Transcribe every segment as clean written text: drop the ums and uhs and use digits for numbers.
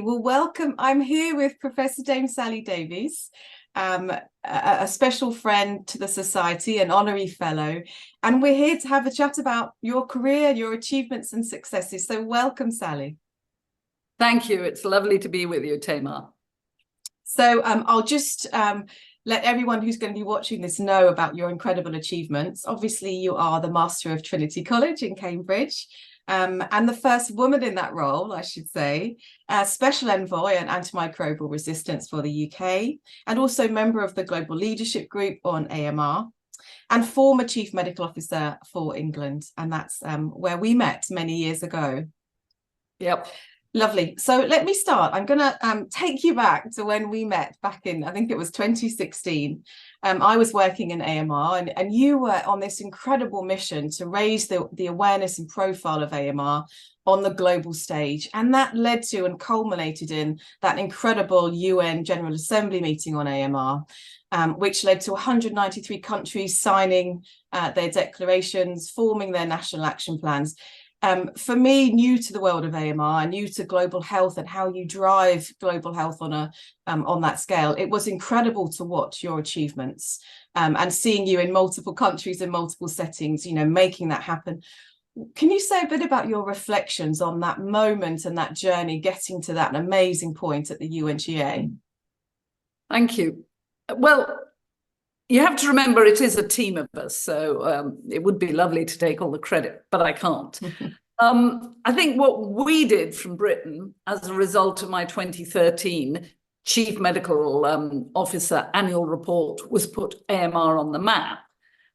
Well, welcome. I'm here with Professor Dame Sally Davies, a special friend to the Society, an honorary fellow, and we're here to have a chat about your career, your achievements and successes. So welcome, Sally. Thank you. It's lovely to be with you, Tamar. So I'll just let everyone who's going to be watching this know about your incredible achievements. Obviously, you are the Master of Trinity College in Cambridge. And the first woman in that role, I should say, Special Envoy on Antimicrobial Resistance for the UK, and also member of the Global Leadership Group on AMR, and former Chief Medical Officer for England. And that's where we met many years ago. Yep. Lovely. So let me start. I'm going to take you back to when we met back in, I think it was 2016. I was working in AMR and you were on this incredible mission to raise the awareness and profile of AMR on the global stage. And that led to and culminated in that incredible UN General Assembly meeting on AMR, which led to 193 countries signing their declarations, forming their national action plans. For me, new to the world of AMR, new to global health and how you drive global health on that scale, it was incredible to watch your achievements and seeing you in multiple countries in multiple settings, making that happen. Can you say a bit about your reflections on that moment and that journey, getting to that amazing point at the UNGA? Thank you. Well, you have to remember it is a team of us, so it would be lovely to take all the credit, but I can't. I think what we did from Britain as a result of my 2013 Chief Medical Officer annual report was put AMR on the map.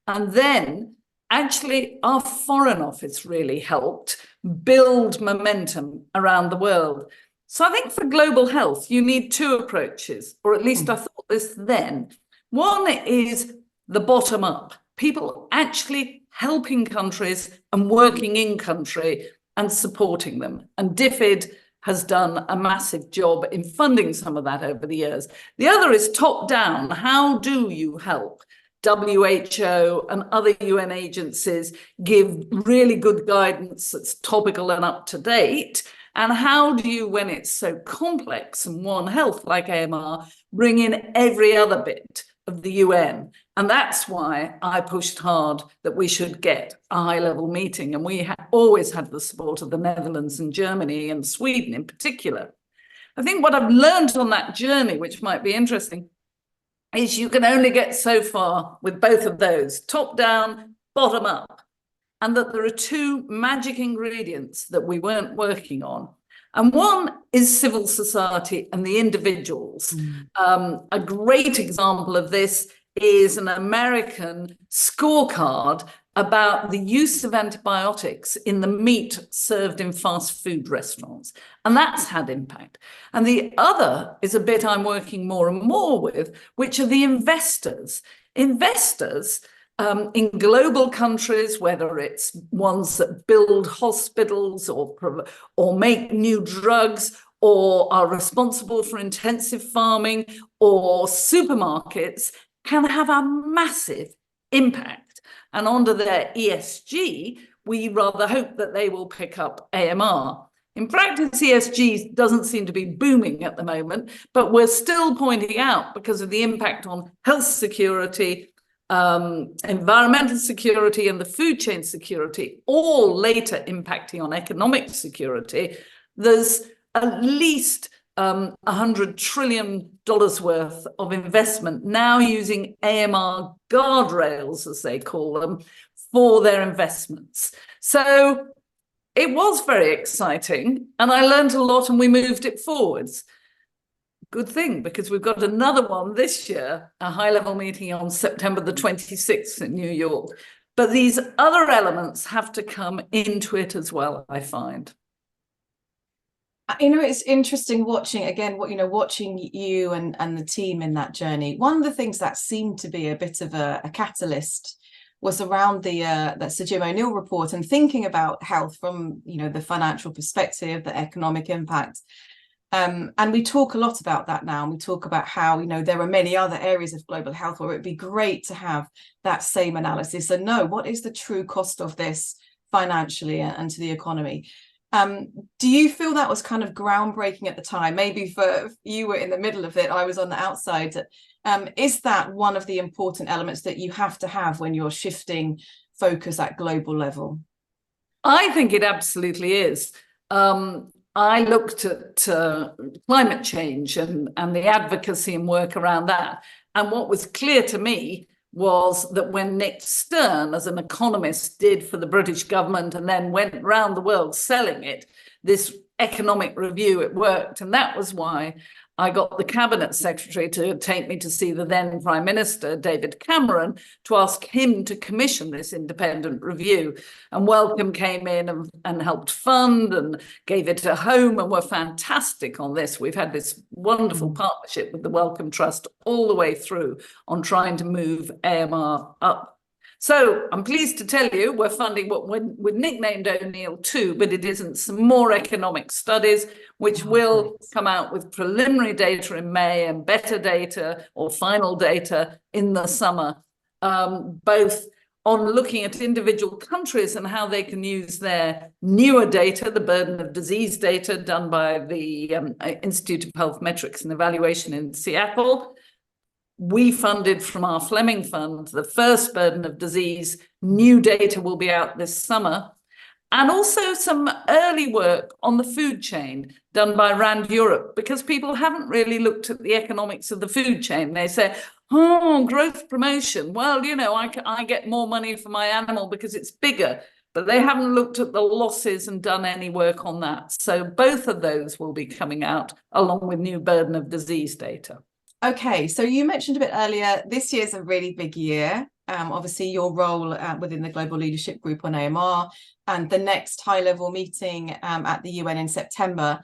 And then actually our Foreign Office really helped build momentum around the world. So I think for global health, you need two approaches, or at least I thought this then. One is the bottom up, people actually helping countries and working in country and supporting them. And DFID has done a massive job in funding some of that over the years. The other is top down. How do you help? WHO and other UN agencies give really good guidance that's topical and up to date. And how do you, when it's so complex and One Health like AMR, bring in every other bit of the UN? And that's why I pushed hard that we should get a high-level meeting. And we always had the support of the Netherlands and Germany and Sweden in particular. I think what I've learned on that journey, which might be interesting, is you can only get so far with both of those, top down, bottom up, and that there are two magic ingredients that we weren't working on. And one is civil society and the individuals. A great example of this is an American scorecard about the use of antibiotics in the meat served in fast food restaurants. And that's had impact. And the other is a bit I'm working more and more with, which are the investors. Investors in global countries, whether it's ones that build hospitals or make new drugs or are responsible for intensive farming or supermarkets, can have a massive impact. And under their ESG, we rather hope that they will pick up AMR. In practice, ESG doesn't seem to be booming at the moment, but we're still pointing out because of the impact on health security, environmental security and the food chain security, all later impacting on economic security. There's at least $100 trillion worth of investment now using AMR guardrails, as they call them, for their investments. So it was very exciting and I learned a lot and we moved it forwards. Good thing, because we've got another one this year, a high-level meeting on September the 26th in New York. But these other elements have to come into it as well, I find. It's interesting watching you and the team in that journey. One of the things that seemed to be a bit of a catalyst was around the Sir Jim O'Neill report and thinking about health from the financial perspective, the economic impact. And we talk a lot about that now. And we talk about how, there are many other areas of global health where it'd be great to have that same analysis and know what is the true cost of this financially and to the economy. Do you feel that was kind of groundbreaking at the time? Maybe for you were in the middle of it, I was on the outside. Is that one of the important elements that you have to have when you're shifting focus at global level? I think it absolutely is. I looked at climate change and the advocacy and work around that. And what was clear to me was that when Nick Stern, as an economist, did for the British government and then went around the world selling it, this economic review, it worked. And that was why I got the cabinet secretary to take me to see the then Prime Minister, David Cameron, to ask him to commission this independent review. And Wellcome came in and helped fund and gave it a home and were fantastic on this. We've had this wonderful partnership with the Wellcome Trust all the way through on trying to move AMR up. So I'm pleased to tell you we're funding what we're nicknamed O'Neill 2, but it isn't, some more economic studies, which will come out with preliminary data in May and better data or final data in the summer, both on looking at individual countries and how they can use their newer data, the burden of disease data done by the Institute of Health Metrics and Evaluation in Seattle. We funded from our Fleming Fund the first burden of disease. New data will be out this summer. And also some early work on the food chain done by RAND Europe, because people haven't really looked at the economics of the food chain. They say, oh, growth promotion. Well, you know, I get more money for my animal because it's bigger. But they haven't looked at the losses and done any work on that. So both of those will be coming out along with new burden of disease data. Okay, so you mentioned a bit earlier, this year's a really big year. Obviously, your role within the Global Leadership Group on AMR and the next high-level meeting at the UN in September.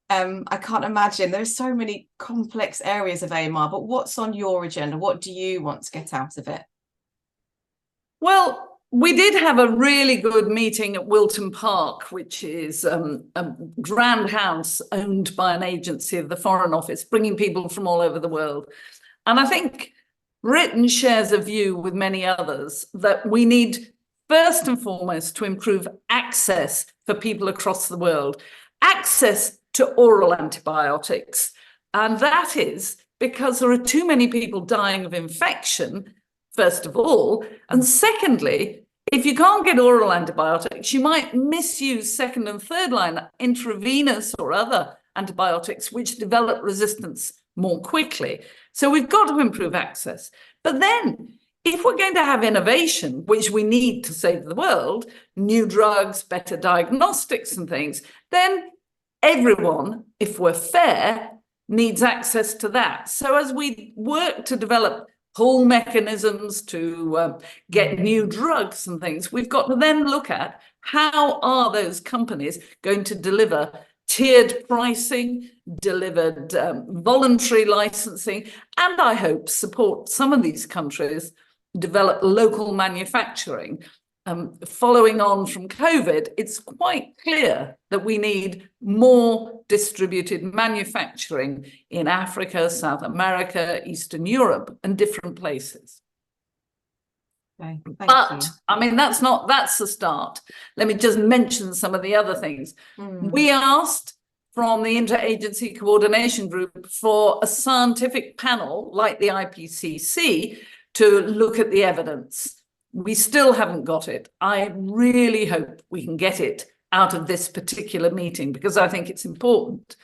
I can't imagine, there's so many complex areas of AMR, but what's on your agenda? What do you want to get out of it? Well, we did have a really good meeting at Wilton Park, which is a grand house owned by an agency of the Foreign Office, bringing people from all over the world. And I think Britain shares a view with many others that we need, first and foremost, to improve access for people across the world, access to oral antibiotics. And that is because there are too many people dying of infection, first of all. And secondly, if you can't get oral antibiotics, you might misuse second and third line intravenous or other antibiotics, which develop resistance more quickly. So we've got to improve access. But then, if we're going to have innovation, which we need to save the world, new drugs, better diagnostics and things, then everyone, if we're fair, needs access to that. So as we work to develop pull mechanisms to get new drugs and things, we've got to then look at how are those companies going to deliver tiered pricing, delivered voluntary licensing, and I hope support some of these countries develop local manufacturing. Following on from COVID, it's quite clear that we need more distributed manufacturing in Africa, South America, Eastern Europe, and different places. Okay, but I mean, that's the start. Let me just mention some of the other things. We asked from the Interagency Coordination Group for a scientific panel like the IPCC to look at the evidence. We still haven't got it. I really hope we can get it out of this particular meeting because I think it's important.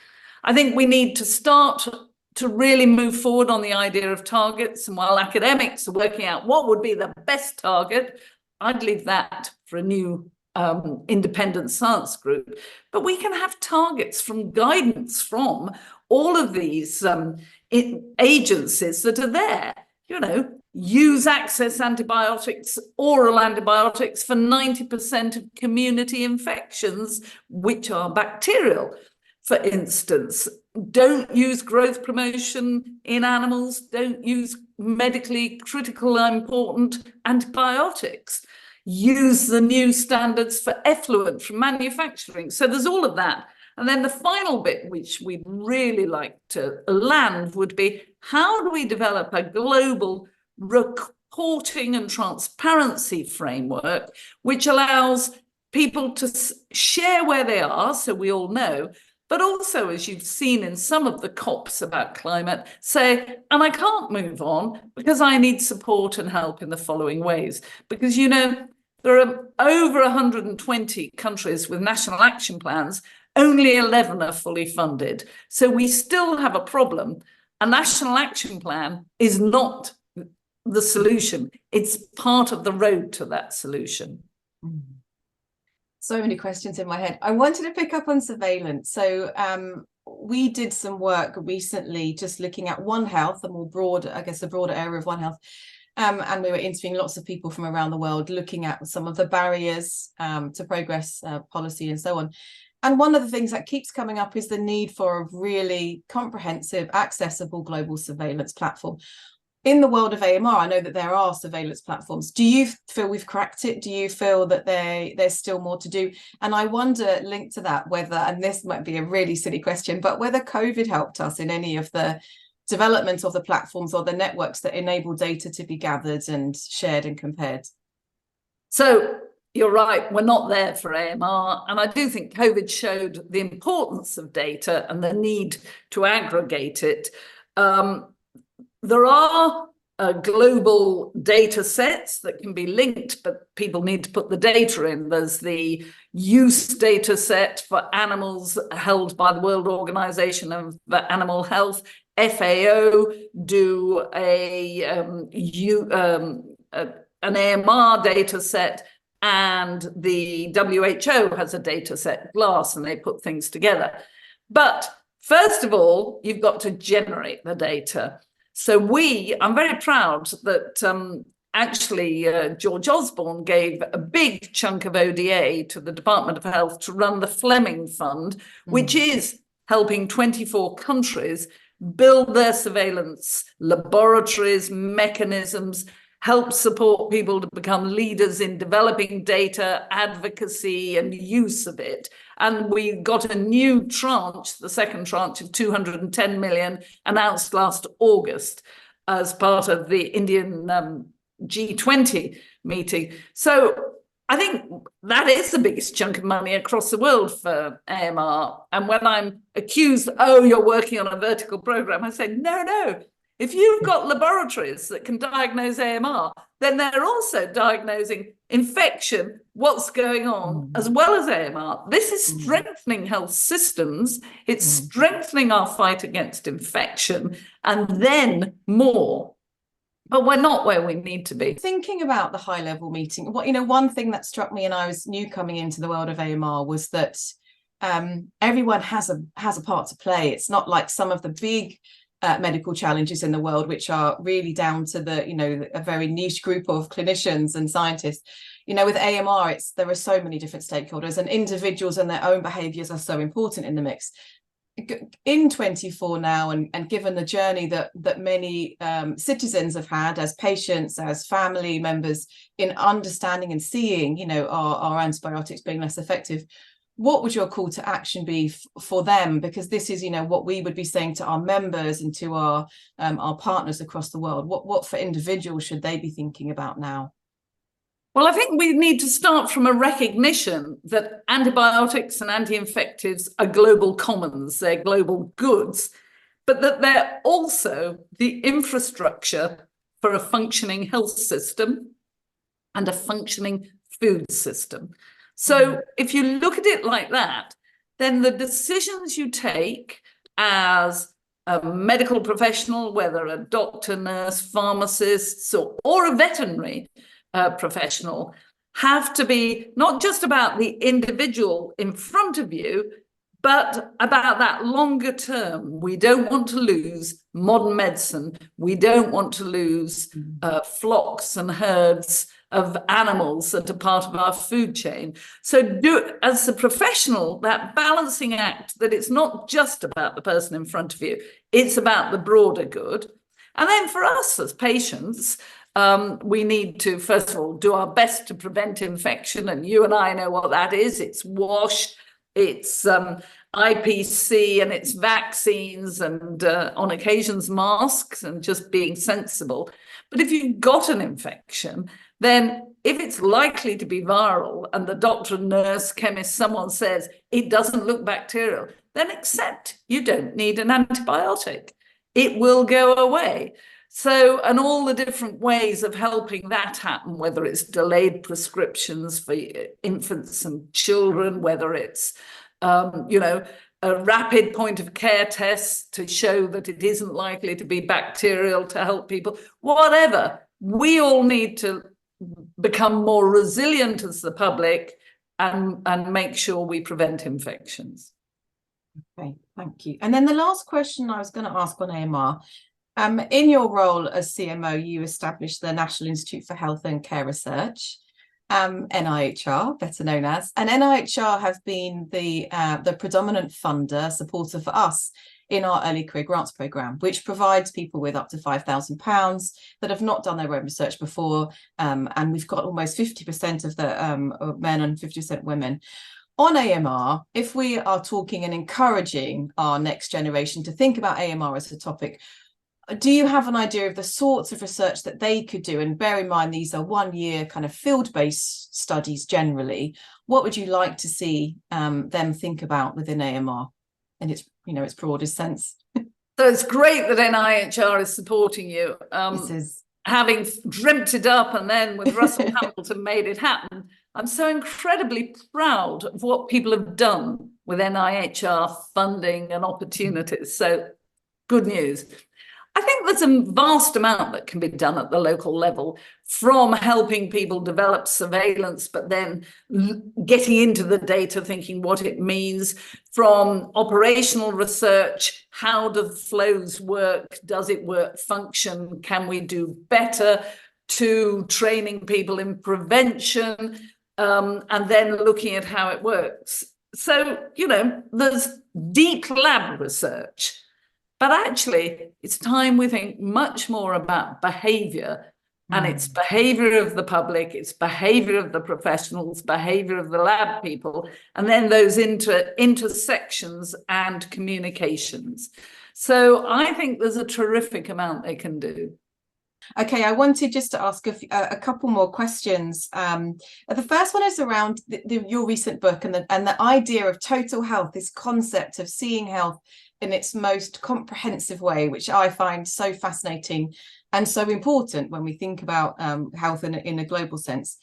I think we need to start to really move forward on the idea of targets. And while academics are working out what would be the best target, I'd leave that for a new independent science group. But we can have targets from guidance from all of these agencies that are there, you know. Use access antibiotics, oral antibiotics for 90% of community infections, which are bacterial. For instance, don't use growth promotion in animals, don't use medically critical important antibiotics. Use the new standards for effluent from manufacturing. So there's all of that. And then the final bit, which we'd really like to land, would be how do we develop a global reporting and transparency framework which allows people to share where they are, so we all know, but also, as you've seen in some of the COPs about climate, say, and I can't move on because I need support and help in the following ways. Because, you know, there are over 120 countries with national action plans, only 11 are fully funded. So we still have a problem. A national action plan is not the solution. It's part of the road to that solution. So many questions in my head. I wanted to pick up on surveillance. So we did some work recently just looking at One Health, a more broad, I guess, a broader area of One Health. And we were interviewing lots of people from around the world, looking at some of the barriers to progress policy and so on. And one of the things that keeps coming up is the need for a really comprehensive, accessible global surveillance platform. In the world of AMR, I know that there are surveillance platforms. Do you feel we've cracked it? Do you feel that there's still more to do? And I wonder, linked to that, whether, and this might be a really silly question, but whether COVID helped us in any of the development of the platforms or the networks that enable data to be gathered and shared and compared. So you're right, we're not there for AMR. And I do think COVID showed the importance of data and the need to aggregate it. There are global data sets that can be linked, but people need to put the data in. There's the use data set for animals held by the World Organization of Animal Health. FAO do an AMR data set, and the WHO has a data set, GLASS, and they put things together. But first of all, you've got to generate the data. So I'm very proud that actually George Osborne gave a big chunk of ODA to the Department of Health to run the Fleming Fund, which is helping 24 countries build their surveillance laboratories, mechanisms, help support people to become leaders in developing data, advocacy, and use of it. And we got a new tranche, the second tranche of 210 million, announced last August as part of the Indian G20 meeting. So I think that is the biggest chunk of money across the world for AMR. And when I'm accused, oh, you're working on a vertical program, I say, no. If you've got laboratories that can diagnose AMR, then they're also diagnosing infection, what's going on, as well as AMR. This is strengthening health systems. It's strengthening our fight against infection, and then more. But we're not where we need to be. Thinking about the high-level meeting, one thing that struck me, and I was new coming into the world of AMR, was that everyone has a part to play. It's not like some of the big medical challenges in the world, which are really down to a very niche group of clinicians and scientists. With AMR, there are so many different stakeholders, and individuals and their own behaviours are so important in the mix. In 24 now, and given the journey that many citizens have had as patients, as family members, in understanding and seeing, our antibiotics being less effective, what would your call to action be for them? Because this is, what we would be saying to our members and to our partners across the world. What for individuals should they be thinking about now? Well, I think we need to start from a recognition that antibiotics and anti-infectives are global commons, they're global goods, but that they're also the infrastructure for a functioning health system and a functioning food system. So if you look at it like that, then the decisions you take as a medical professional, whether a doctor, nurse, pharmacist, or a veterinary professional, have to be not just about the individual in front of you, but about that longer term. We don't want to lose modern medicine. We don't want to lose flocks and herds of animals that are part of our food chain. So as a professional, that balancing act, that it's not just about the person in front of you, it's about the broader good. And then for us as patients, we need to, first of all, do our best to prevent infection. And you and I know what that is. It's WASH, it's IPC, and it's vaccines, and on occasions masks, and just being sensible. But if you've got an infection, then if it's likely to be viral and the doctor, nurse, chemist, someone says it doesn't look bacterial, then accept you don't need an antibiotic. It will go away. So, and all the different ways of helping that happen, whether it's delayed prescriptions for infants and children, whether it's, a rapid point of care test to show that it isn't likely to be bacterial to help people, whatever. We all need to become more resilient as the public and make sure we prevent infections. Okay, thank you. And then the last question I was going to ask on AMR, in your role as CMO, you established the National Institute for Health and Care Research, NIHR, better known as, and NIHR have been the predominant funder, supporter for us in our early career grants programme, which provides people with up to £5,000 that have not done their own research before, and we've got almost 50% of the men and 50% women. On AMR, if we are talking and encouraging our next generation to think about AMR as a topic, do you have an idea of the sorts of research that they could do? And bear in mind, these are 1 year kind of field-based studies generally. What would you like to see them think about within AMR in its, its broadest sense? So it's great that NIHR is supporting you. This is... Having dreamt it up and then with Russell Hamilton made it happen, I'm so incredibly proud of what people have done with NIHR funding and opportunities. So good news. I think there's a vast amount that can be done at the local level, from helping people develop surveillance, but then getting into the data, thinking what it means, from operational research, how do flows work, does it work, function, can we do better, to training people in prevention, and then looking at how it works. So, there's deep lab research. But actually, it's time we think much more about behaviour, and it's behaviour of the public, it's behaviour of the professionals, behaviour of the lab people, and then those intersections and communications. So I think there's a terrific amount they can do. Okay, I wanted just to ask a couple more questions. The first one is around your recent book and the idea of total health, this concept of seeing health in its most comprehensive way, which I find so fascinating and so important when we think about health in a global sense.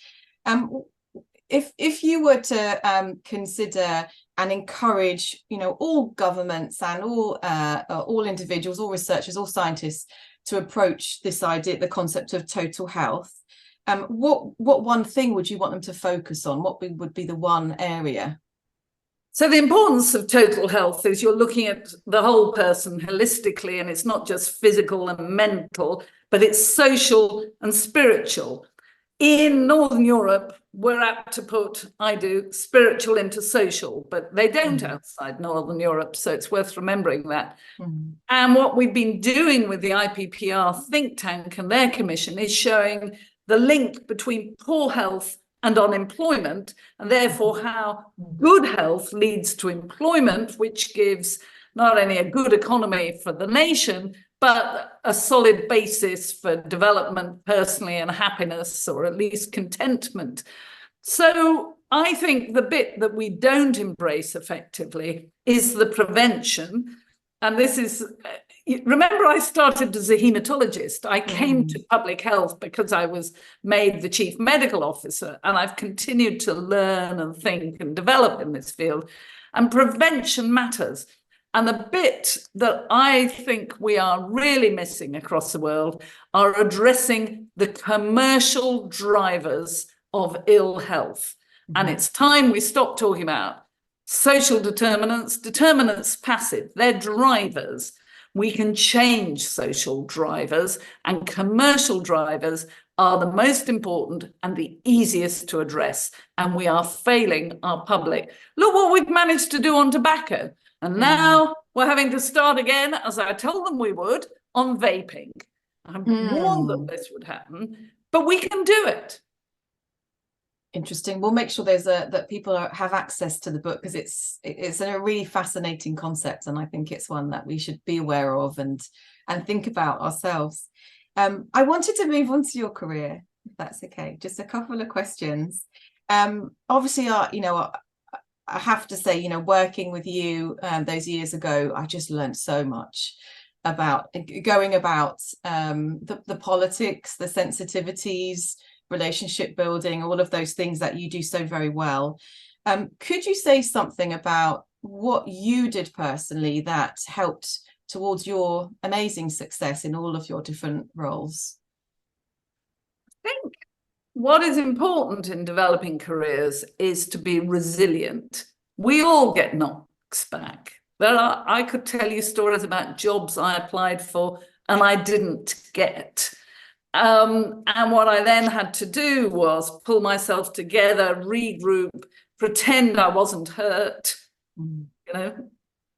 If you were to consider and encourage, all governments and all individuals, all researchers, all scientists to approach this idea, the concept of total health, what one thing would you want them to focus on? What would be the one area? So the importance of total health is you're looking at the whole person holistically, and it's not just physical and mental, but it's social and spiritual. In Northern Europe, we're apt to put, spiritual into social, but they don't outside Northern Europe, so it's worth remembering that. And what we've been doing with the IPPR think tank and their commission is showing the link between poor health and unemployment, and therefore how good health leads to employment, which gives not only a good economy for the nation, but a solid basis for development personally and happiness, or at least contentment. So I think the bit that we don't embrace effectively is the prevention. And this is, remember, I started as a hematologist. I came to public health because I was made the chief medical officer, and I've continued to learn and think and develop in this field. And prevention matters. And the bit that I think we are really missing across the world are addressing the commercial drivers of ill health. And it's time we stop talking about social determinants passive, they're drivers. We can change social drivers, and commercial drivers are the most important and the easiest to address. And we are failing our public. Look what we've managed to do on tobacco. And now we're having to start again, as I told them we would, on vaping. I warned that this would happen, but we can do it. Interesting. We'll make sure that people have access to the book, because it's a really fascinating concept, and I think it's one that we should be aware of and think about ourselves. I wanted to move on to your career. if that's okay. Just a couple of questions. Obviously, I have to say, working with you those years ago, I just learned so much about going about the politics, the sensitivities, relationship building, all of those things that you do so very well. Could you say something about what you did personally that helped towards your amazing success in all of your different roles? I think what is important in developing careers is to be resilient. We all get knocks back. I could tell you stories about jobs I applied for and I didn't get. And what I then had to do was pull myself together, regroup, pretend I wasn't hurt,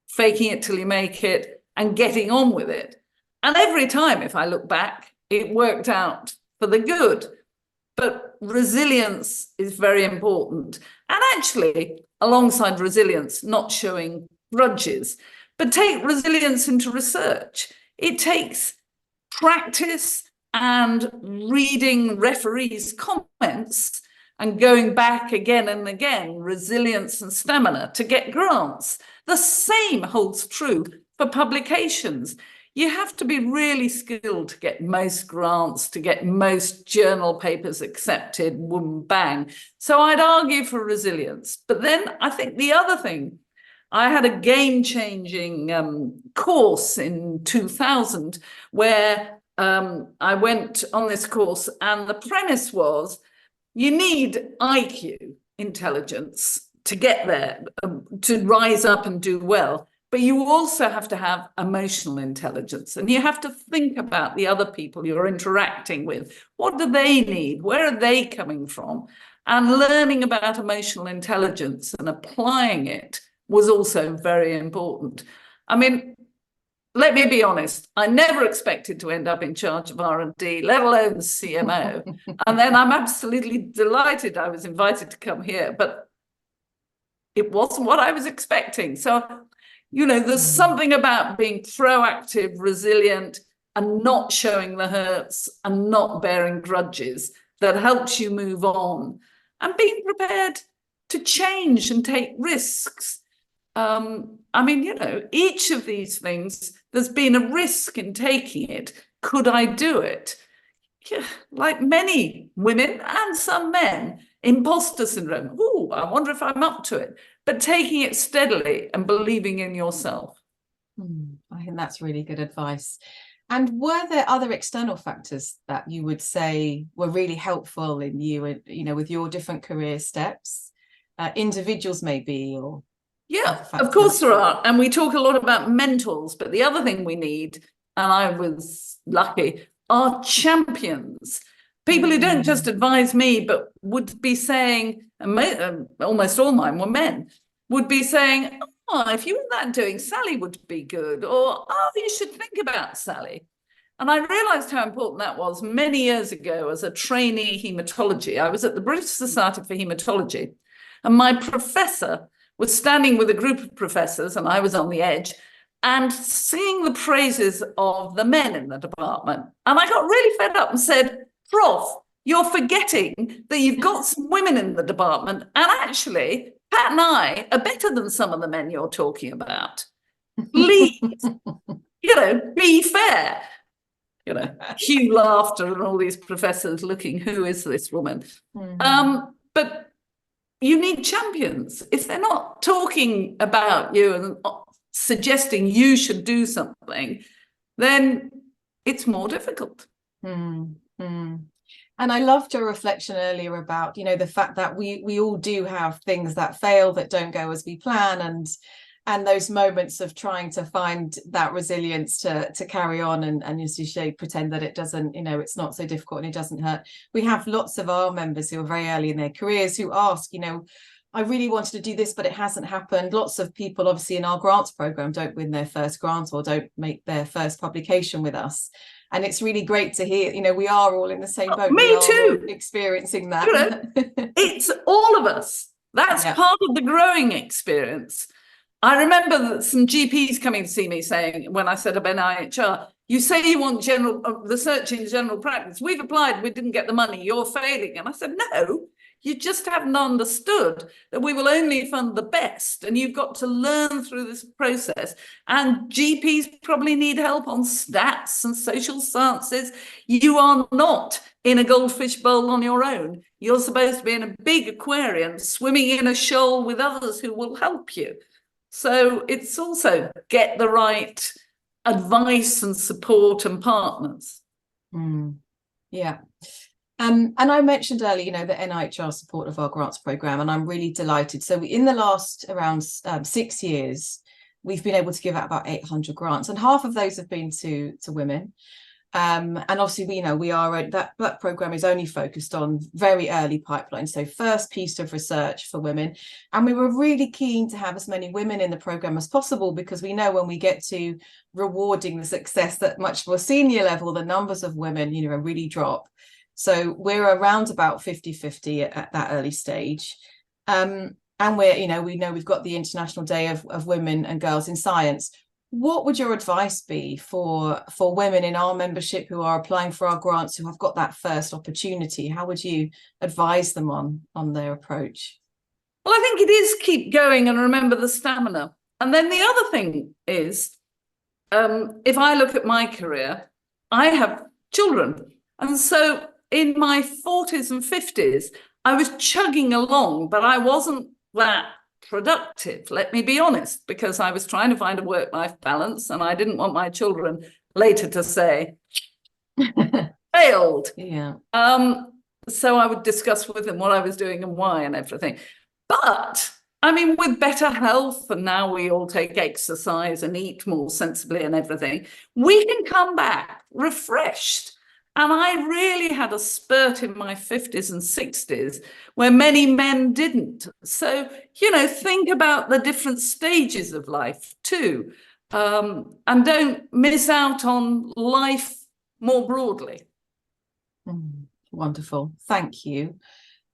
faking it till you make it and getting on with it. And every time, if I look back, it worked out for the good. But resilience is very important. And actually, alongside resilience, not showing grudges, but take resilience into research. It takes practice and reading referees' comments and going back again and again, resilience and stamina to get grants. The same holds true for publications. You have to be really skilled to get most grants, to get most journal papers accepted, boom, bang. So I'd argue for resilience. But then I think the other thing, I had a game-changing course in 2000 where I went on this course and the premise was you need IQ, intelligence, to get there, to rise up and do well. But you also have to have emotional intelligence and you have to think about the other people you're interacting with. What do they need? Where are they coming from? And learning about emotional intelligence and applying it was also very important. I mean, let me be honest, I never expected to end up in charge of R&D, let alone CMO. And then I'm absolutely delighted I was invited to come here, but it wasn't what I was expecting. So, there's something about being proactive, resilient, and not showing the hurts and not bearing grudges that helps you move on and being prepared to change and take risks. Each of these things, there's been a risk in taking it. Could I do it? Yeah, like many women and some men, imposter syndrome. Oh, I wonder if I'm up to it. But taking it steadily and believing in yourself. I think that's really good advice. And were there other external factors that you would say were really helpful in you, with your different career steps? Individuals maybe, or... Yeah, of course there are. And we talk a lot about mentors, but the other thing we need, and I was lucky, are champions. People who don't just advise me, but would be saying, almost all mine were men, would be saying, oh, if you were that doing, Sally would be good. Or, oh, you should think about Sally. And I realised how important that was many years ago as a trainee haematology. I was at the British Society for Haematology, and my professor was standing with a group of professors, and I was on the edge, and singing the praises of the men in the department. And I got really fed up and said, Prof, you're forgetting that you've got some women in the department, and actually, Pat and I are better than some of the men you're talking about. Please, be fair. Hugh laughter and all these professors looking, who is this woman? But you need champions. If they're not talking about you and suggesting you should do something, then it's more difficult. And I loved your reflection earlier about, the fact that we all do have things that fail, that don't go as we plan, and those moments of trying to find that resilience to carry on and as you say, pretend that it doesn't, it's not so difficult and it doesn't hurt. We have lots of our members who are very early in their careers who ask, I really wanted to do this, but it hasn't happened. Lots of people, obviously, in our grants program don't win their first grant or don't make their first publication with us. And it's really great to hear, we are all in the same boat. Me too. Experiencing that. It's all of us. That's part of the growing experience. I remember that some GPs coming to see me saying, when I set up NIHR, you say you want general research in general practice. We've applied, we didn't get the money, you're failing. And I said, no, you just haven't understood that we will only fund the best, and you've got to learn through this process. And GPs probably need help on stats and social sciences. You are not in a goldfish bowl on your own. You're supposed to be in a big aquarium, swimming in a shoal with others who will help you. So it's also get the right advice and support and partners. Yeah. And I mentioned earlier, you know, the NIHR support of our grants program, and I'm really delighted. So in the last around 6 years, we've been able to give out about 800 grants, and half of those have been to women. And obviously, we are that program is only focused on very early pipeline, so first piece of research for women. And we were really keen to have as many women in the program as possible, because we know when we get to rewarding the success at much more senior level, the numbers of women, really drop. So we're around about 50-50 at that early stage. And we know we've got the International Day of Women and Girls in Science. What would your advice be for women in our membership who are applying for our grants, who have got that first opportunity? How would you advise them on their approach? Well, I think it is keep going and remember the stamina. And then the other thing is, if I look at my career, I have children. And so in my 40s and 50s, I was chugging along, but I wasn't that productive, let me be honest, because I was trying to find a work-life balance, and I didn't want my children later to say, failed. Yeah. So I would discuss with them what I was doing and why and everything. But I mean, with better health, and now we all take exercise and eat more sensibly and everything, we can come back refreshed. And I really had a spurt in my 50s and 60s where many men didn't. So, think about the different stages of life too. And don't miss out on life more broadly. Wonderful. Thank you.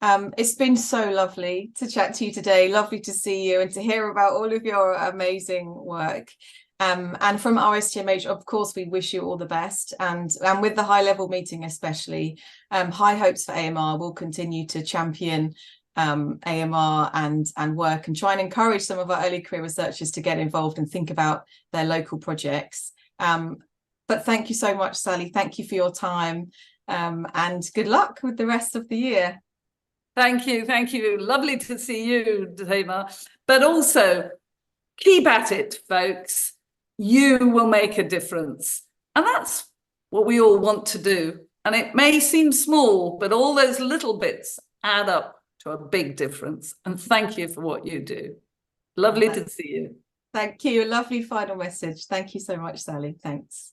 It's been so lovely to chat to you today. Lovely to see you and to hear about all of your amazing work. And from RSTMH, of course, we wish you all the best. And with the high-level meeting especially, high hopes for AMR. Will continue to champion AMR and work and try and encourage some of our early career researchers to get involved and think about their local projects. But thank you so much, Sally. Thank you for your time, and good luck with the rest of the year. Thank you. Thank you. Lovely to see you, Tamar. But also, keep at it, folks. You will make a difference. And that's what we all want to do. And it may seem small, but all those little bits add up to a big difference. And thank you for what you do. Lovely to see you. Thank you. A lovely final message. Thank you so much, Sally. Thanks.